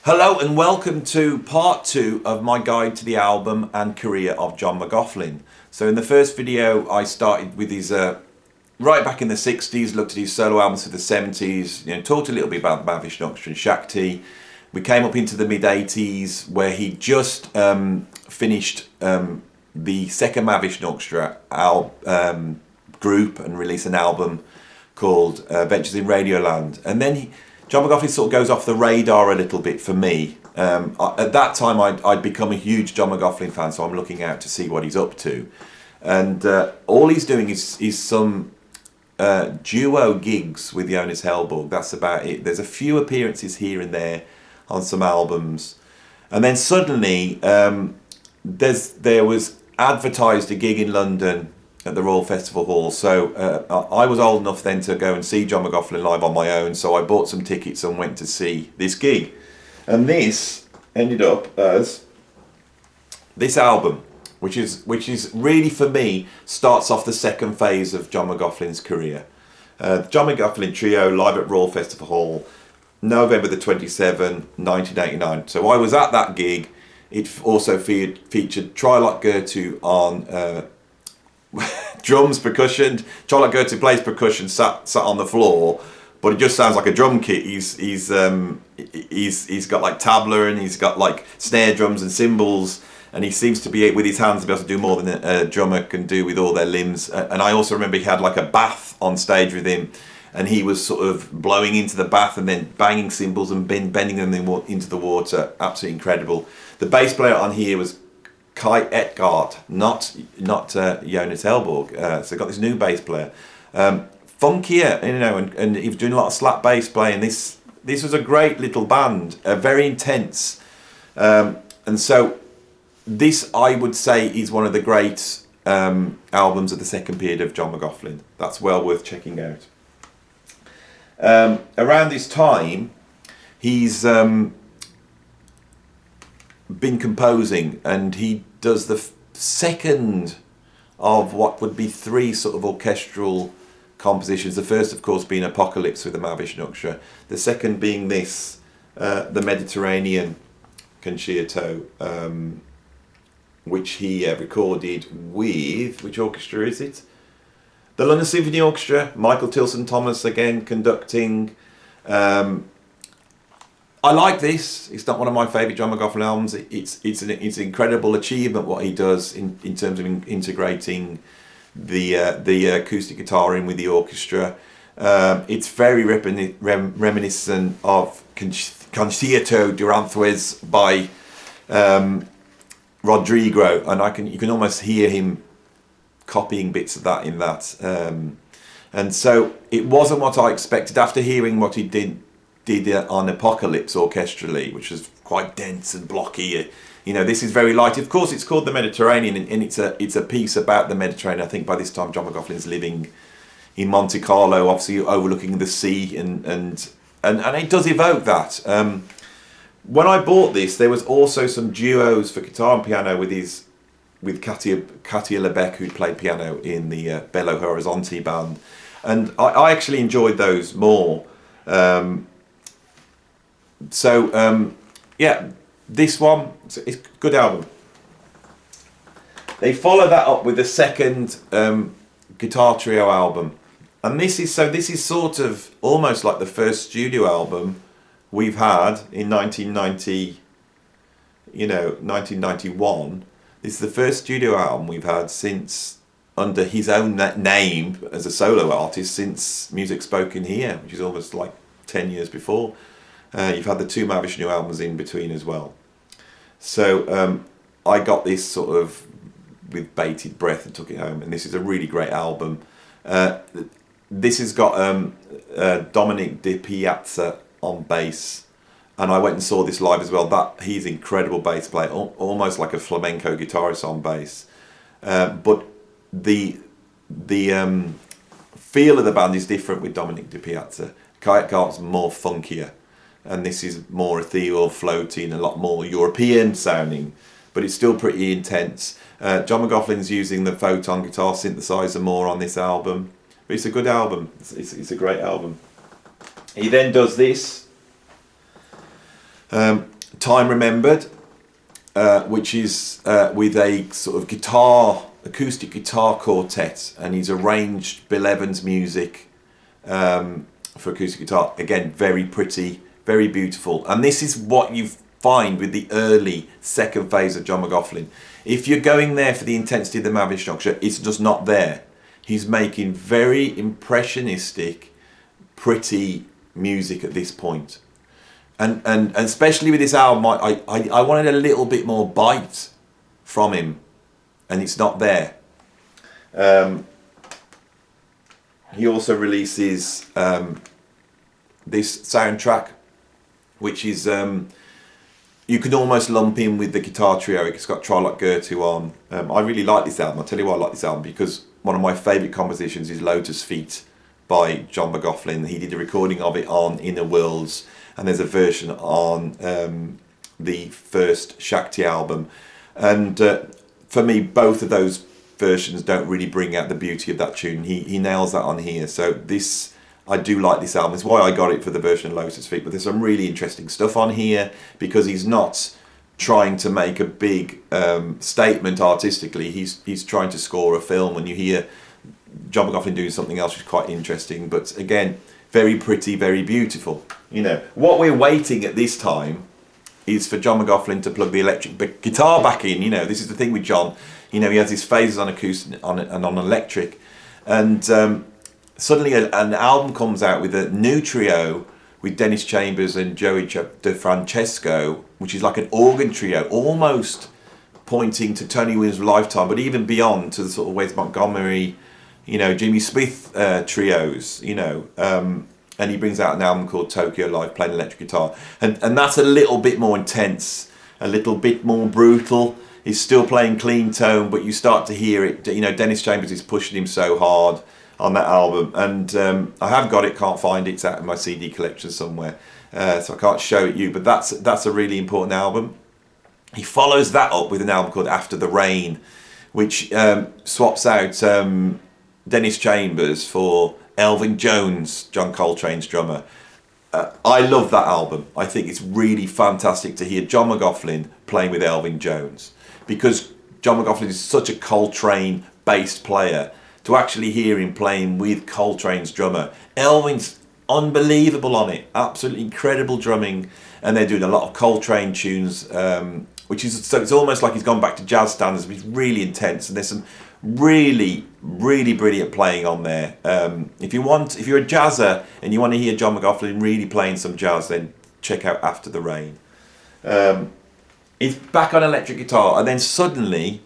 Hello and welcome to part 2 of my guide to the album and career of John McLaughlin. So in the first video I started with his right back in the 60s, looked at his solo albums for the 70s, talked a little bit about Mavish Orchestra and Shakti. We came up into the mid 80s where he just finished the second Mavish Orchestra group and released an album called Ventures in Radioland. And then John McLaughlin sort of goes off the radar a little bit for me. At that time I'd become a huge John McLaughlin fan, so I'm looking out to see what he's up to. And all he's doing is some duo gigs with Jonas Hellborg. That's about it. There's a few appearances here and there on some albums. And then suddenly there was advertised a gig in London at the Royal Festival Hall. So I was old enough then to go and see John McLaughlin live on my own, so I bought some tickets and went to see this gig. And this ended up as this album, which is really, for me, starts off the second phase of John McLaughlin's career. The John McLaughlin Trio live at Royal Festival Hall, November the 27th, 1989. So I was at that gig. It also featured Trilot Gertu on drums, percussion. Charlotte Gertu plays percussion, sat on the floor, but it just sounds like a drum kit. He's got like tabla, and he's got like snare drums and cymbals, and he seems to be with his hands be able to do more than a drummer can do with all their limbs. And I also remember he had like a bath on stage with him, and he was sort of blowing into the bath and then banging cymbals and bending them into the water. Absolutely incredible. The bass player on here was Kai Etgard, not Jonas Hellborg. So got this new bass player, funkier, and he was doing a lot of slap bass playing. This was a great little band, very intense, and so this, I would say, is one of the great albums of the second period of John McLaughlin. That's well worth checking out. Around this time, he's been composing, and he does the second of what would be 3 sort of orchestral compositions. The first, of course, being Apocalypse with the Mavish Orchestra. The second being this, the Mediterranean Concerto, which he recorded with, which orchestra is it? The London Symphony Orchestra. Michael Tilson Thomas again conducting. I like this. It's not one of my favourite John McLaughlin albums. It's an incredible achievement what he does in terms of integrating the acoustic guitar in with the orchestra. It's very reminiscent of Concierto de Aranjuez by Rodrigo, and you can almost hear him copying bits of that in that. And so it wasn't what I expected after hearing what he did on Apocalypse orchestrally, which was quite dense and blocky. This is very light. Of course, it's called the Mediterranean, and it's a piece about the Mediterranean. I think by this time John McLaughlin's living in Monte Carlo, obviously overlooking the sea, and it does evoke that. When I bought this, there was also some duos for guitar and piano with Katia Lebec, who played piano in the Bello Horizonte band, and I actually enjoyed those more. This one, it's a good album. They follow that up with the second guitar trio album, and this is sort of almost like the first studio album we've had in 1991. This is the first studio album we've had since, under his own name as a solo artist, since Music Spoken Here, which is almost like 10 years before. You've had the 2 Mavish new albums in between as well. So I got this sort of with bated breath and took it home, and this is a really great album. This has got Dominic Di Piazza on bass, and I went and saw this live as well. He's an incredible bass player, almost like a flamenco guitarist on bass. But the feel of the band is different with Dominic Di Piazza. Kai Etgard's more funkier, and this is more ethereal, floating, a lot more European sounding, but it's still pretty intense. John McLaughlin's using the Photon guitar synthesizer more on this album, but it's a good album. It's a great album. He then does this. Time Remembered, which is with a sort of acoustic guitar quartet, and he's arranged Bill Evans' music for acoustic guitar. Again, very pretty, very beautiful. And this is what you find with the early second phase of John McLaughlin. If you're going there for the intensity of the Mavish structure, it's just not there. He's making very impressionistic, pretty music at this point. And especially with this album, I wanted a little bit more bite from him, and it's not there. He also releases this soundtrack, which is you can almost lump in with the guitar trio. It's got Try Like Gertu on. I really like this album. I'll tell you why I like this album, because one of my favourite compositions is Lotus Feet by John McLaughlin. He did a recording of it on Inner Worlds, and there's a version on the first Shakti album. And for me, both of those versions don't really bring out the beauty of that tune. He nails that on here. So this, I do like this album. It's why I got it for the version of Lotus Feet. But there's some really interesting stuff on here, because he's not trying to make a big statement artistically. He's trying to score a film. When you hear John McLaughlin doing something else, which is quite interesting. But again, very pretty, very beautiful. You know, what we're waiting at this time is for John McLaughlin to plug the electric guitar back in. You know, this is the thing with John. You know, he has his phases on acoustic and on electric, and suddenly an album comes out with a new trio with Dennis Chambers and Joey DeFrancesco, which is like an organ trio, almost pointing to Tony Williams' Lifetime, but even beyond, to the sort of Wes Montgomery, you know, Jimmy Smith trios, you know. And he brings out an album called Tokyo Live, playing electric guitar, and that's a little bit more intense, a little bit more brutal. He's still playing clean tone, but you start to hear it. You know, Dennis Chambers is pushing him so hard on that album, and I have got it, can't find it. It's out in my CD collection somewhere, so I can't show it you. But that's a really important album. He follows that up with an album called After the Rain, which swaps out Dennis Chambers for Elvin Jones, John Coltrane's drummer. I love that album. I think it's really fantastic to hear John McLaughlin playing with Elvin Jones, because John McLaughlin is such a Coltrane-based player. To actually hear him playing with Coltrane's drummer, Elvin's unbelievable on it, absolutely incredible drumming, and they're doing a lot of Coltrane tunes, which is, so it's almost like he's gone back to jazz standards, but it's really intense, and there's some really, really brilliant playing on there. If you're a jazzer and you want to hear John McLaughlin really playing some jazz, then check out After the Rain. He's back on electric guitar, and then suddenly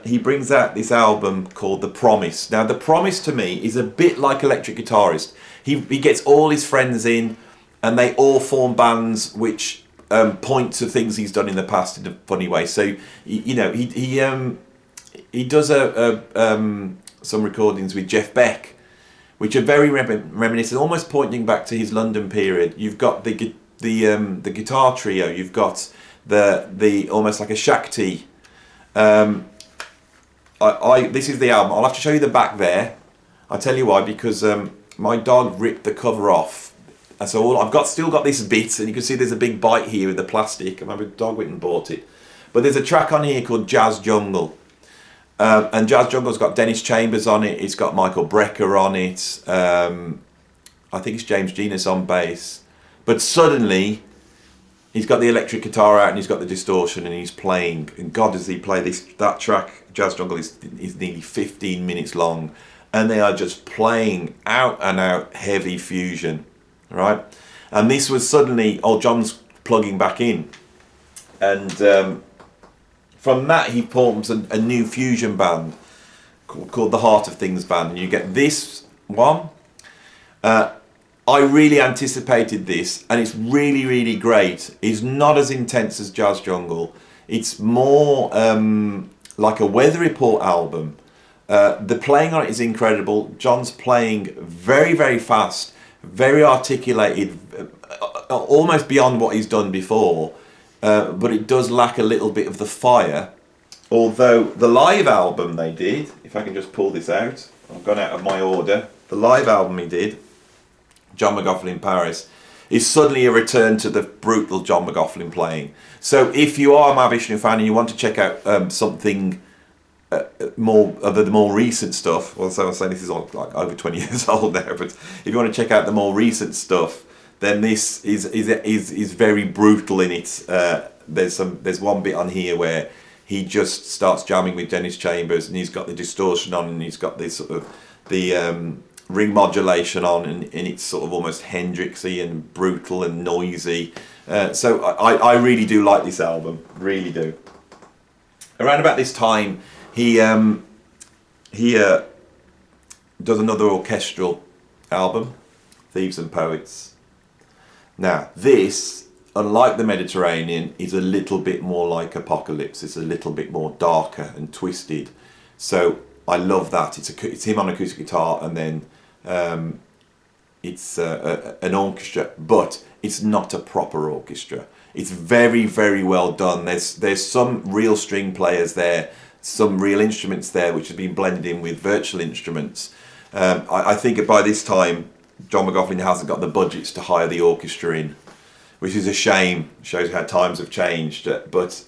he brings out this album called The Promise. Now, The Promise to me is a bit like Electric Guitarist. He gets all his friends in, and they all form bands which point to things he's done in the past in a funny way. So he does some recordings with Jeff Beck, which are very reminiscent, almost pointing back to his London period. You've got the guitar trio. You've got the almost like a Shakti. This is the album. I'll have to show you the back there. I'll tell you why, because my dog ripped the cover off, and so I've still got this bit, and you can see there's a big bite here with the plastic, and my dog went and bought it. But there's a track on here called Jazz Jungle, and Jazz Jungle's got Dennis Chambers on it. It's got Michael Brecker on it. I think it's James Genus on bass. But suddenly, he's got the electric guitar out and he's got the distortion and he's playing. And God, does he play this? That track, Jazz Jungle, is nearly 15 minutes long, and they are just playing out and out heavy fusion, right? And this was suddenly, John's plugging back in, and from that he forms a new fusion band called the Heart of Things Band, and you get this one. I really anticipated this, and it's really, really great. It's not as intense as Jazz Jungle. It's more like a Weather Report album. The playing on it is incredible. John's playing very, very fast, very articulated, almost beyond what he's done before. But it does lack a little bit of the fire. Although the live album they did, if I can just pull this out, I've gone out of my order. The live album he did, John McLaughlin in Paris, is suddenly a return to the brutal John McLaughlin playing. So if you are a Mahavishnu fan and you want to check out something more of the more recent stuff, well, so I'm saying this is all, like over 20 years old now, but if you want to check out the more recent stuff, then this is very brutal in its. There's one bit on here where he just starts jamming with Dennis Chambers, and he's got the distortion on, and he's got this sort of the ring modulation on, and it's sort of almost Hendrixy and brutal and noisy. So I really do like this album, really do. Around about this time, he does another orchestral album, Thieves and Poets. Now, this, unlike the Mediterranean, is a little bit more like Apocalypse. It's a little bit more darker and twisted. So I love that. It's him on acoustic guitar, and then it's an orchestra, but it's not a proper orchestra. It's very, very well done. There's some real string players there, some real instruments there, which have been blended in with virtual instruments. I think by this time, John McLaughlin hasn't got the budgets to hire the orchestra in, which is a shame. Shows how times have changed. But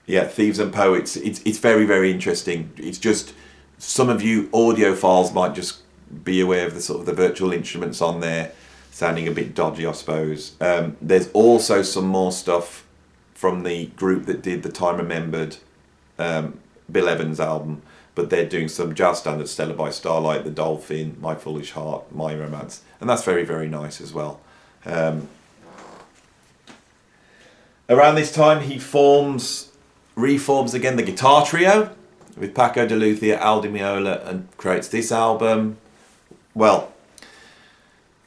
yeah, Thieves and Poets, it's very, very interesting. It's just, some of you audiophiles might just be aware of the sort of the virtual instruments on there, sounding a bit dodgy, I suppose. There's also some more stuff from the group that did the Time Remembered Bill Evans album, but they're doing some jazz standards, Stella by Starlight, The Dolphin, My Foolish Heart, My Romance, and that's very, very nice as well. Around this time, he reforms again the guitar trio with Paco de Lucia, Al Di Meola, and creates this album. Well,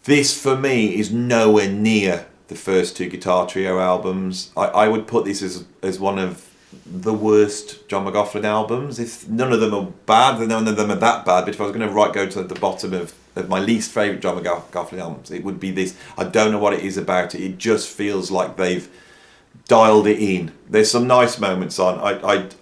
this for me is nowhere near the first two guitar trio albums. I would put this as one of the worst John McLaughlin albums. If none of them are bad, then none of them are that bad. But if I was going to go to the bottom of my least favourite John McLaughlin albums, it would be this. I don't know what it is about it. It just feels like they've dialed it in. There's some nice moments on.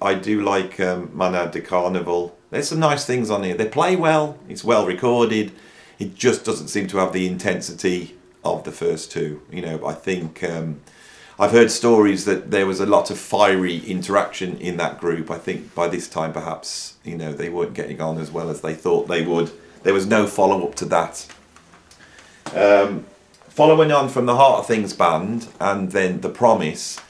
I do like Manad de Carnival. There's some nice things on here. They play well. It's well recorded. It just doesn't seem to have the intensity of the first two. You know, I think I've heard stories that there was a lot of fiery interaction in that group. I think by this time, perhaps, you know, they weren't getting on as well as they thought they would. There was no follow-up to that. Following on from the Heart of Things band and then The Promise,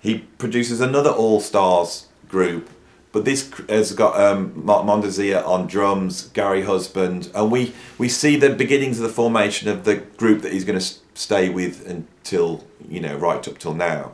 he produces another all-stars group, but this has got Mark Mondazia on drums, Gary Husband, and we see the beginnings of the formation of the group that he's going to stay with until, you know, right up till now.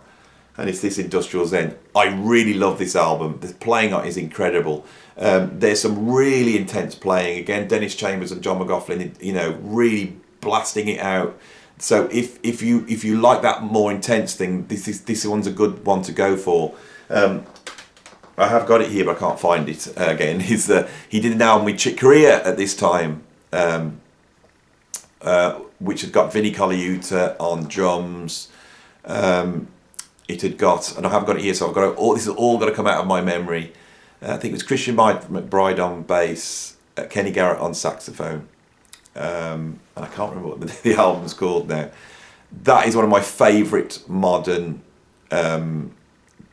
And it's this Industrial Zen. I really love this album. The playing on it is incredible. There's some really intense playing. Again, Dennis Chambers and John McLaughlin, you know, really blasting it out. So if you like that more intense thing, this one's a good one to go for. I have got it here, but I can't find it again. He did an album with Chick Corea at this time, which had got Vinnie Colaiuta on drums. It had got, and I haven't got it here, so I've got this has all got to come out of my memory. I think it was Christian McBride on bass, Kenny Garrett on saxophone, and I can't remember what the album's called now. That is one of my favourite modern John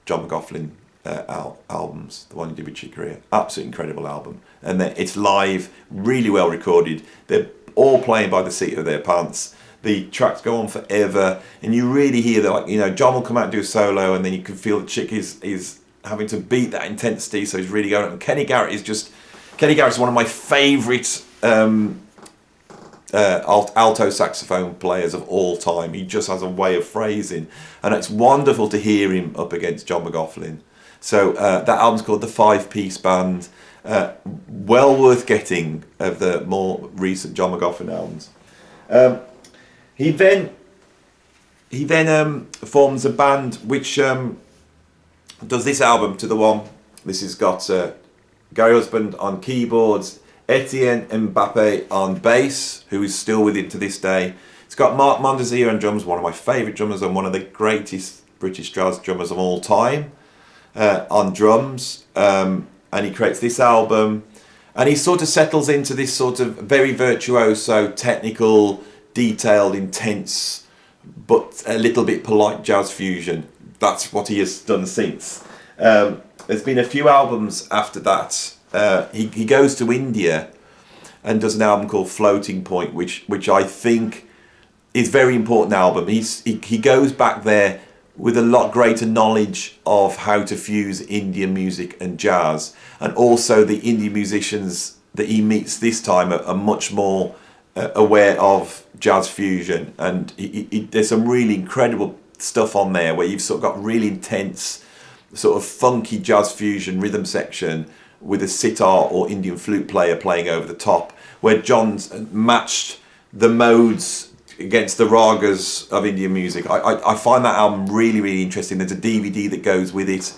McLaughlin albums, the one he did with Chick Corea. Absolutely incredible album, and then it's live, really well recorded. They're all playing by the seat of their pants. The tracks go on forever, and you really hear that, like, you know, John will come out and do a solo, and then you can feel the Chick is having to beat that intensity, so he's really going. And Kenny Garrett's one of my favourite alto saxophone players of all time. He just has a way of phrasing, and it's wonderful to hear him up against John McLaughlin. So that album's called The 5-Piece Band. Well worth getting of the more recent John McLaughlin albums. He then forms a band which does this album to the one. This has got Gary Husband on keyboards, Etienne Mbappe on bass, who is still with it to this day. It's got Mark Mondazia on drums, one of my favourite drummers and one of the greatest British jazz drummers of all time, on drums. And he creates this album, and he sort of settles into this sort of very virtuoso, technical, detailed, intense, but a little bit polite jazz fusion. That's what he has done since. There's been a few albums after that. He goes to India and does an album called Floating Point, which I think is a very important album. He goes back there with a lot greater knowledge of how to fuse Indian music and jazz, and also the Indian musicians that he meets this time are much more aware of jazz fusion, and there's some really incredible stuff on there where you've sort of got really intense sort of funky jazz fusion rhythm section with a sitar or Indian flute player playing over the top, where John's matched the modes against the ragas of Indian music. I find that album really, really interesting. There's a DVD that goes with it,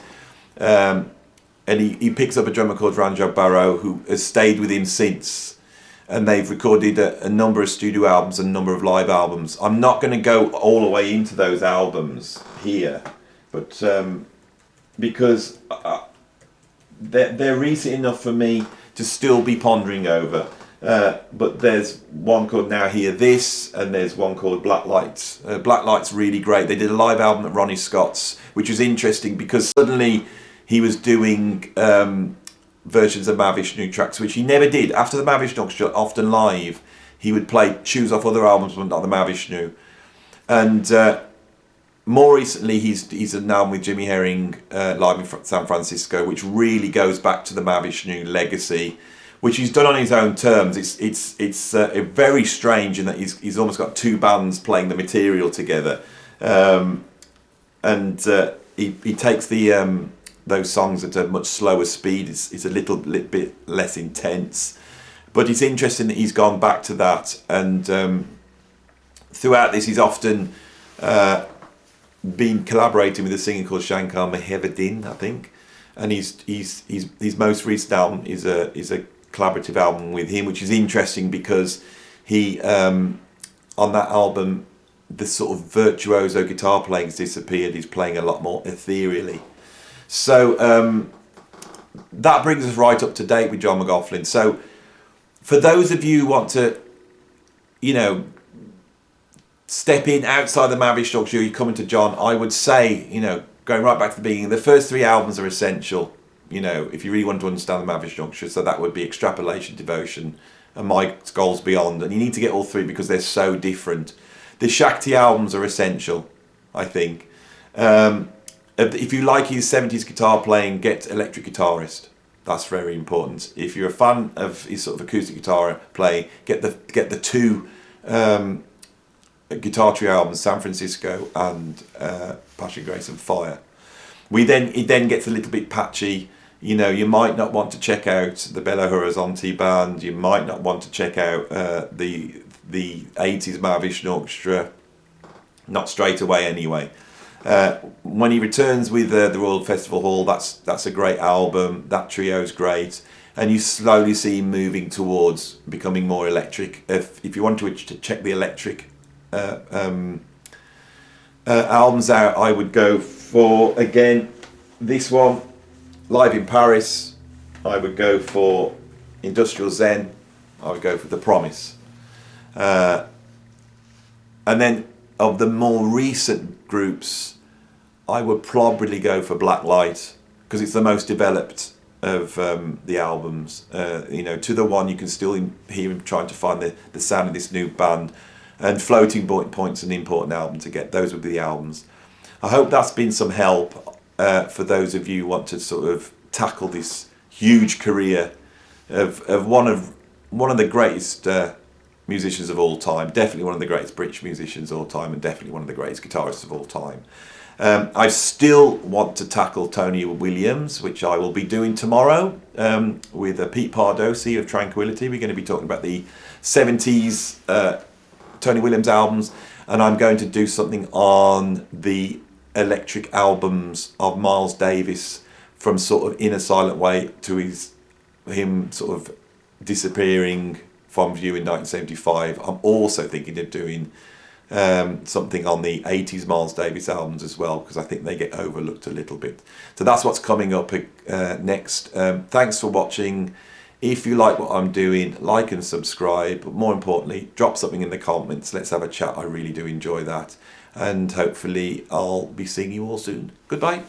and he picks up a drummer called Ranjab Barrow, who has stayed with him since, and they've recorded a number of studio albums and a number of live albums. I'm not going to go all the way into those albums here, but because they're recent enough for me to still be pondering over. But there's one called Now Hear This, and there's one called Black Lights. Black Lights really great. They did a live album at Ronnie Scott's, which was interesting because suddenly he was doing versions of Mahavishnu tracks, which he never did. After the Mahavishnu Orchestra, often live, he would play tunes off other albums, but not the Mahavishnu. And more recently, he's done an album with Jimmy Herring live in San Francisco, which really goes back to the Mahavishnu legacy, which he's done on his own terms. It's very strange in that he's almost got two bands playing the material together, and he takes those songs at a much slower speed. It's a little bit less intense, but it's interesting that he's gone back to that. And throughout this, he's often been collaborating with a singer called Shankar Mahavardin, I think, and his most recent album is a collaborative album with him, which is interesting because he on that album the sort of virtuoso guitar playing has disappeared. He's playing a lot more ethereally. So that brings us right up to date with John McLaughlin. So for those of you who want to, step in outside the Mahavishnu Orchestra, you're coming to John, I would say, going right back to the beginning, the first three albums are essential, if you really want to understand the Mahavishnu Orchestra. So that would be Extrapolation, Devotion, and Mike's Goals Beyond. And you need to get all three because they're so different. The Shakti albums are essential, I think. If you like his 70s guitar playing, get Electric Guitarist. That's very important. If you're a fan of his sort of acoustic guitar playing, get the two guitar trio albums, San Francisco and Passion, Grace and Fire. It then gets a little bit patchy. You might not want to check out the Belo Horizonte band. You might not want to check out the 80s Mahavishnu Orchestra. Not straight away anyway. When he returns with the Royal Festival Hall, that's a great album. That trio is great, and you slowly see him moving towards becoming more electric. If you want to check the electric albums out, I would go for, again, this one, Live in Paris. I would go for Industrial Zen. I would go for The Promise. And then of the more recent groups, I would probably go for Black Light because it's the most developed of the albums. To the one you can still hear him trying to find the sound of this new band, and Floating Point's an important album to get. Those would be the albums. I hope that's been some help for those of you who want to sort of tackle this huge career of one of the greatest musicians of all time, definitely one of the greatest British musicians of all time, and definitely one of the greatest guitarists of all time. I still want to tackle Tony Williams, which I will be doing tomorrow with Pete Pardo, Sea of Tranquility. We're going to be talking about the 70s Tony Williams albums, and I'm going to do something on the electric albums of Miles Davis from sort of In a Silent Way to him sort of disappearing from view in 1975. I'm also thinking of doing something on the 80s Miles Davis albums as well, because I think they get overlooked a little bit. So that's what's coming up next. Thanks for watching. If you like what I'm doing, like and subscribe. But more importantly, drop something in the comments. Let's have a chat. I really do enjoy that. And hopefully I'll be seeing you all soon. Goodbye.